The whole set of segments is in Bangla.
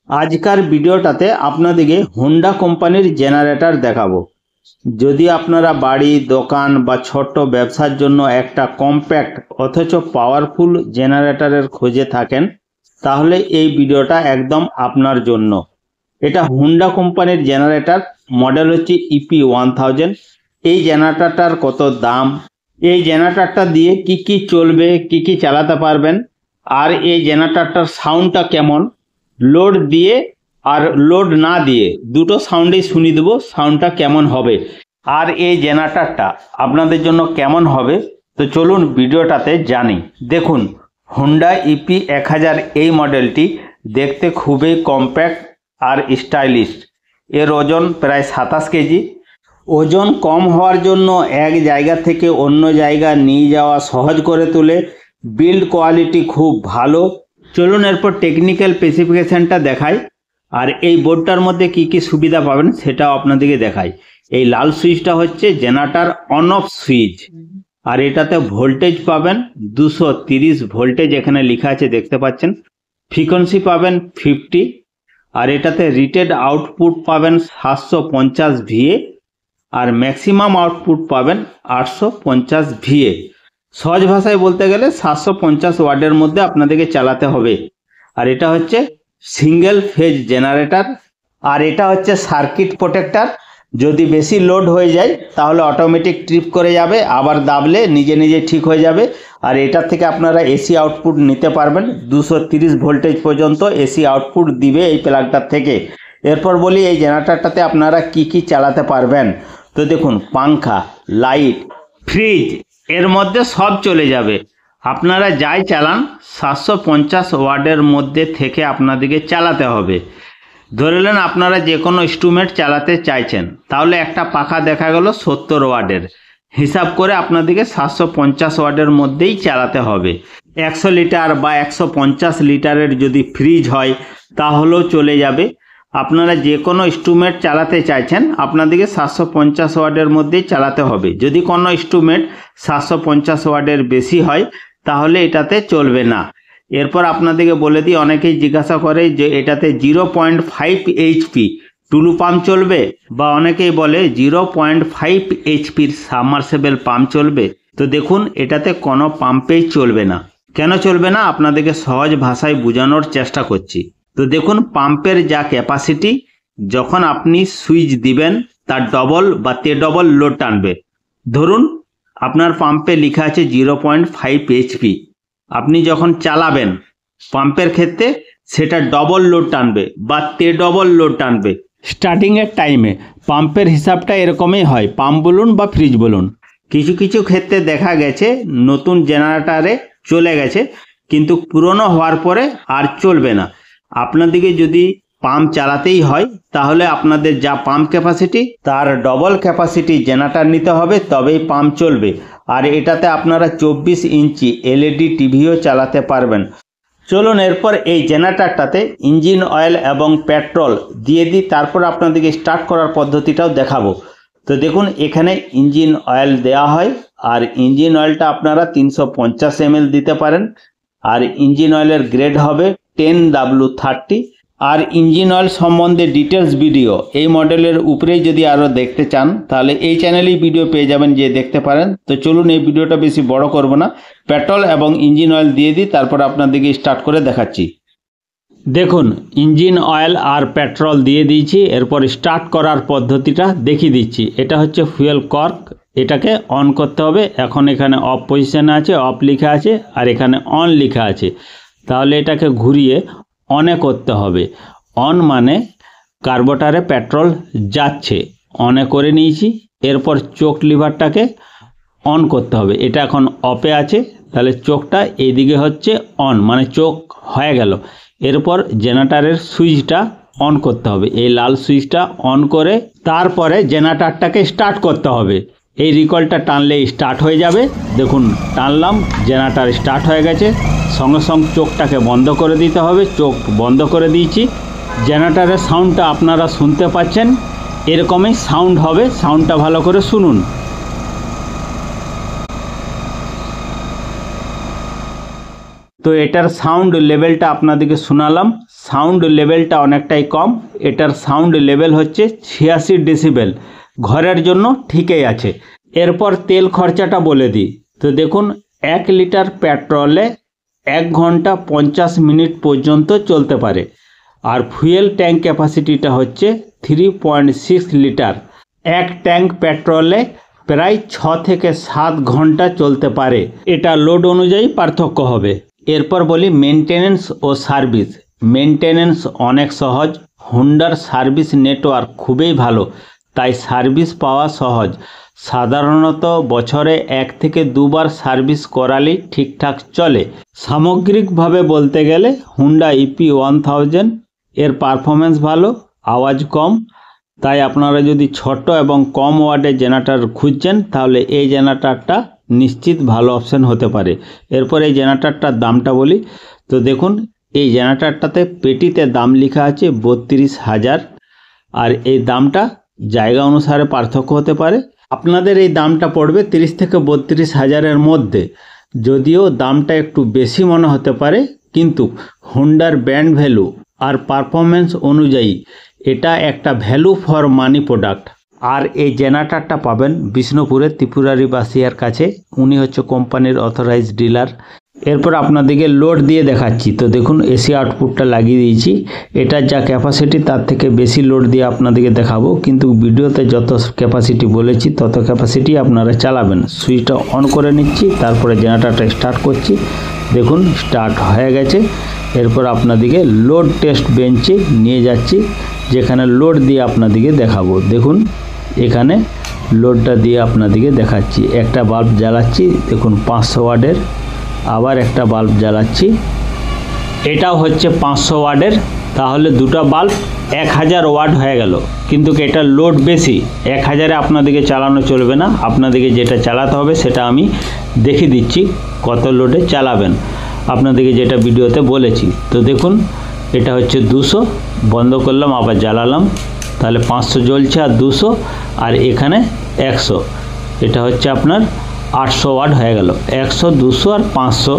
আজকের ভিডিওটাতে আপনাদেরকে হোন্ডা কোম্পানির জেনারেটর দেখাবো। যদি আপনারা বাড়ি, দোকান বা ছোট্ট ব্যবসার জন্য একটা কম্প্যাক্ট অথচ পাওয়ারফুল জেনারেটরের খোঁজে থাকেন, তাহলে এই ভিডিওটা একদম আপনার জন্য। এটা হোন্ডা কোম্পানির জেনারেটর, মডেল হচ্ছে EP1000। এই জেনারেটরটার কত দাম, এই জেনারেটরটা দিয়ে কি চলবে, কি চালাতে পারবেন, আর এই জেনারেটরটার সাউন্ডটা কেমন, লোড দিয়ে আর লোড না দিয়ে দুটো সাউন্ডেই শুনিয়ে দেবো সাউন্ডটা কেমন হবে, আর এই জেনারেটরটা আপনাদের জন্য কেমন হবে। তো চলুন ভিডিওটাতে জানি। দেখুন, হোন্ডা EP1000 এই মডেলটি দেখতে খুবই কম্প্যাক্ট আর স্টাইলিশ। এর ওজন প্রায় 27 কেজি। ওজন কম হওয়ার জন্য এক জায়গা থেকে অন্য জায়গা নিয়ে যাওয়া সহজ করে তোলে। বিল্ড কোয়ালিটি খুব ভালো। চলুন এরপর টেকনিক্যাল স্পেসিফিকেশানটা দেখাই, আর এই বোর্ডটার মধ্যে কি সুবিধা পাবেন সেটাও আপনাদেরকে দেখাই। এই লাল সুইচটা হচ্ছে জেনারেটর অন অফ সুইচ, আর এটাতে ভোল্টেজ পাবেন 230 ভোল্টেজ, এখানে লেখা আছে দেখতে পাচ্ছেন। ফ্রিকোয়েন্সি পাবেন 50, আর এটাতে রিটেড আউটপুট পাবেন 750 VA, আর ম্যাক্সিমাম আউটপুট পাবেন 850 VA। সহজ ভাষায় বলতে গেলে 750 ওয়াটের মধ্যে আপনাদেরকে চালাতে হবে। আর এটা হচ্ছে সিঙ্গেল ফেজ জেনারেটর, আর এটা হচ্ছে সার্কিট প্রোটেক্টর। যদি বেশি লোড হয়ে যায় তাহলে অটোমেটিক ট্রিপ করে যাবে, আবার দাবলে নিজে ঠিক হয়ে যাবে। আর এটার থেকে আপনারা এসি আউটপুট নিতে পারবেন, 230 ভোল্টেজ পর্যন্ত এসি আউটপুট দিবে এই প্লাগটার থেকে। এরপর বলি এই জেনারেটরটাতে আপনারা কি চালাতে পারবেন। তো দেখুন, পাংখা, লাইট, ফ্রিজ, এর মধ্যে সব চলে যাবে। আপনারা যাই চালান 750 ওয়াটের মধ্যে থেকে আপনাদেরকে চালাতে হবে। ধরে নেন আপনারা যে কোনো ইনস্ট্রুমেন্ট চালাতে চাইছেন, তাহলে একটা পাখা দেখা গেল 70 ওয়াটের, হিসাব করে আপনাদেরকে 750 ওয়াটের মধ্যেই চালাতে হবে। 100 লিটার বা 150 লিটারের যদি ফ্রিজ হয় তাহলেও চলে যাবে। আপনারা যে কোনো ইনস্ট্রুমেন্ট চালাতে চাইছেন আপনাদেরকে 750 ওয়াটের মধ্যেই চালাতে হবে। যদি কোনো ইনস্ট্রুমেন্ট 750 ওয়াটের বেশি হয় তাহলে এটাতে চলবে না। এরপর আপনাদেরকে বলে দিই, অনেকেই জিজ্ঞাসা করে যে এটাতে 0.5 HP টুলু পাম্প চলবে, বা অনেকেই বলে 0.5 HPর সাবমার্সিবল পাম্প চলবে। তো দেখুন, এটাতে কোনো পাম্পেই চলবে না। কেন চলবে না আপনাদেরকে সহজ ভাষায় বোঝানোর চেষ্টা করছি। তো দেখুন, পাম্পের যা ক্যাপাসিটি, যখন আপনি সুইচ দিবেন তার ডবল বা ডবল লোড টানবে। ধরুন আপনার পাম্পে লেখা আছে 0.5 HP, আপনি যখন চালাবেন পাম্পের ক্ষেত্রে সেটা ডবল লোড টানবে বা ডবল লোড টানবে স্টার্টিংয়ের টাইমে। পাম্পের হিসাবটা এরকমই হয়, পাম্প বলুন বা ফ্রিজ বলুন। কিছু ক্ষেত্রে দেখা গেছে নতুন জেনারেটরে চলে গেছে, কিন্তু পুরনো হওয়ার পরে আর চলবে না। আপনাদেরকে যদি পাম্প চালাতেই হয় তাহলে আপনাদের যা পাম্প ক্যাপাসিটি তার ডবল ক্যাপাসিটি জেনারেটর নিতে হবে, তবেই পাম্প চলবে। আর এটাতে আপনারা 24 ইঞ্চি LED টিভিও চালাতে পারবেন। চলুন এরপর এই জেনারেটরটাতে ইঞ্জিন অয়েল এবং পেট্রোল দিয়ে দিই, তারপর আপনাদেরকে স্টার্ট করার পদ্ধতিটাও দেখাবো। তো দেখুন, এখানে ইঞ্জিন অয়েল দেওয়া হয়, আর ইঞ্জিন অয়েলটা আপনারা 350 ml দিতে পারেন। আর ইঞ্জিন অয়েলের গ্রেড হবে 10W30। আর ইঞ্জিন অয়েল সম্বন্ধে ডিটেলস ভিডিও এই মডেলের উপরেই যদি আরও দেখতে চান তাহলে এই চ্যানেলেই ভিডিও পেয়ে যাবেন, যে দেখতে পারেন। তো চলুন এই ভিডিওটা বেশি বড় করব না, পেট্রোল এবং ইঞ্জিন অয়েল দিয়ে দিই, তারপর আপনাদেরকে স্টার্ট করে দেখাচ্ছি। দেখুন, ইঞ্জিন অয়েল আর পেট্রোল দিয়ে দিয়েছি। এরপর স্টার্ট করার পদ্ধতিটা দেখিয়ে দিচ্ছি। এটা হচ্ছে ফুয়েল কর্ক, এটাকে অন করতে হবে। এখন এখানে অফ পজিশনে আছে, অফ লেখা আছে, আর এখানে অন লেখা আছে। তাহলে এটাকে ঘুরিয়ে অনে করতে হবে। অন মানে কার্বোরেটরে পেট্রোল যাচ্ছে, অনে করে নিয়েছি। এরপর চোখ লিভারটাকে অন করতে হবে। এটা এখন অফে আছে, তাহলে চোখটা এইদিকে হচ্ছে অন, মানে চোখ হয়ে গেল। এরপর জেনারেটরের সুইচটা অন করতে হবে, এই লাল সুইচটা অন করে তারপরে জেনারেটরটাকে স্টার্ট করতে হবে। এই রিকলটা টানলে স্টার্ট হয়ে যাবে। দেখুন, টানলাম, জেনারেটর স্টার্ট হয়ে গেছে। সঙ্গে সঙ্গে চোখটাকে বন্ধ করে দিতে হবে। চোখ বন্ধ করে দিয়েছি। জেনারেটরের সাউন্ডটা আপনারা শুনতে পাচ্ছেন, এরকমই সাউন্ড হবে। সাউন্ডটা ভালো করে শুনুন। তো এটার সাউন্ড লেভেলটা আপনাদেরকে শোনালাম। সাউন্ড লেভেলটা অনেকটাই কম। এটার সাউন্ড লেভেল হচ্ছে 86 ডেসিবেল, ঘরের জন্য ঠিকই আছে। এরপর তেল খরচাটা বলে দিই। তো দেখুন 1 লিটার পেট্রোলে 1 ঘন্টা 50 মিনিট পর্যন্ত চলতে পারে। আর ফুয়েল ট্যাঙ্ক ক্যাপাসিটিটা হচ্ছে 3.6 লিটার। এক ট্যাঙ্ক পেট্রোলে প্রায় 6 থেকে 7 ঘন্টা চলতে পারে। এটা লোড অনুযায়ী পার্থক্য হবে। এরপর বলি মেনটেনেন্স ও সার্ভিস। মেনটেনেন্স অনেক সহজ, হোন্ডার সার্ভিস নেটওয়ার্ক খুবই ভালো, তাই সার্ভিস পাওয়া সহজ। সাধারণত বছরে 1 থেকে 2 বার সার্ভিস করালেই ঠিকঠাক চলে। সামগ্রিকভাবে বলতে গেলে হুন্ডা ইপি 1000 এর পারফরমেন্স ভালো, আওয়াজ কম, তাই আপনারা যদি ছোট এবং কম ওয়াটের জেনারেটর খুঁজছেন তাহলে এই জেনারেটরটা নিশ্চিত ভালো অপশন হতে পারে। এরপর এই জেনারেটরটার দামটা বলি। তো দেখুন এই জেনারেটরটাতে পেটিতে দাম লেখা আছে 32,000, আর এই দামটা জায়গা অনুসারে পার্থক্য হতে পারে। আপনাদের এই দামটা পড়বে 30 থেকে 32,000-এর মধ্যে। যদিও দামটা একটু বেশি মনে হতে পারে, কিন্তু হোন্ডার ব্র্যান্ড ভ্যালু আর পারফরমেন্স অনুযায়ী এটা একটা ভ্যালু ফর মানি প্রোডাক্ট। আর এই জেনারেটরটা পাবেন বিষ্ণুপুরের ত্রিপুরারি বাসিয়ার কাছে। উনি হচ্ছে কোম্পানির অথরাইজড ডিলার। এরপর আপনাদেরকে লোড দিয়ে দেখাচ্ছি। তো দেখুন এসি আউটপুটটা লাগিয়ে দিয়েছি। এটার যা ক্যাপাসিটি তার থেকে বেশি লোড দিয়ে আপনাদেরকে দেখাবো, কিন্তু ভিডিওতে যত ক্যাপাসিটি বলেছি তত ক্যাপাসিটি আপনারা চালাবেন। সুইচটা অন করে নিচ্ছি, তারপরে জেনারেটরটা স্টার্ট করছি। দেখুন স্টার্ট হয়ে গেছে। এরপর আপনাদেরকে লোড টেস্ট বেঞ্চে নিয়ে যাচ্ছি, যেখানে লোড দিয়ে আপনাদেরকে দেখাবো। দেখুন এখানে লোডটা দিয়ে আপনাদেরকে দেখাচ্ছি। একটা বাল্ব জ্বালাচ্ছি, দেখুন 500 ওয়াটের। আবার একটা বাল্ব জ্বালাচ্ছি, এটাও হচ্ছে 500 ওয়াটের। তাহলে দুটো বাল্ব 1000 ওয়াট হয়ে গেল। কিন্তু এটা লোড বেশি, 1000-এ আপনাদেরকে চালানো চলবে না। আপনাদেরকে যেটা চালাতে হবে সেটা আমি দেখিয়ে দিচ্ছি কত লোডে চালাবেন, আপনাদেরকে যেটা ভিডিওতে বলেছি। তো দেখুন এটা হচ্ছে 200, বন্ধ করলাম আবার জ্বালালাম, তাহলে 500 জ্বলছে আর 200, আর এখানে 100। এটা হচ্ছে আপনার 800 ওয়াট হয়ে গেল। 100, 200 আর 500,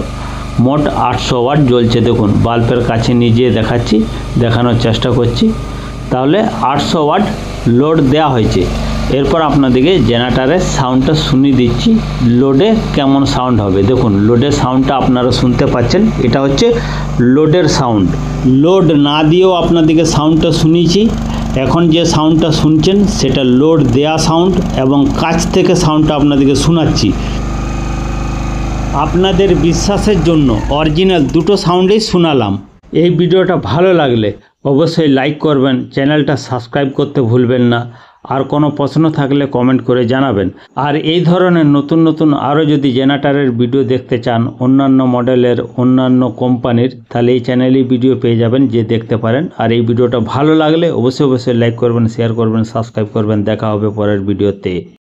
মোট 800 ওয়াট জ্বলছে। দেখুন বাল্বের কাছে নিয়ে যেয়ে দেখাচ্ছি, দেখানোর চেষ্টা করছি। তাহলে 800 ওয়াট লোড দেওয়া হয়েছে। এরপর আপনাদেরকে জেনারেটরের সাউন্ডটা শুনিয়ে দিচ্ছি, লোডে কেমন সাউন্ড হবে। দেখুন লোডের সাউন্ডটা আপনারা শুনতে পাচ্ছেন, এটা হচ্ছে লোডের সাউন্ড। লোড না দিয়েও আপনাদেরকে সাউন্ডটা শুনিয়েছি। এখন যে সাউন্ডটা শুনছেন সেটা লোড দেয়া সাউন্ড, এবং কাছ থেকে সাউন্ডটা আপনাদেরকে শোনাচ্ছি। আপনাদের বিশ্বাসের জন্য অরিজিনাল দুটো সাউন্ডেই শোনালাম। এই ভিডিওটা ভালো লাগলে অবশ্যই লাইক করবেন, চ্যানেলটা সাবস্ক্রাইব করতে ভুলবেন না। আর কোনো প্রশ্ন থাকলে কমেন্ট করে জানাবেন। আর এই ধরনের নতুন নতুন আরও যদি জেনারেটরের ভিডিও দেখতে চান, অন্যান্য মডেলের, অন্যান্য কোম্পানির, তাহলে এই চ্যানেলেই ভিডিও পেয়ে যাবেন, যে দেখতে পারেন। আর এই ভিডিওটা ভালো লাগলে অবশ্যই লাইক করবেন, শেয়ার করবেন, সাবস্ক্রাইব করবেন। দেখা হবে পরের ভিডিওতে।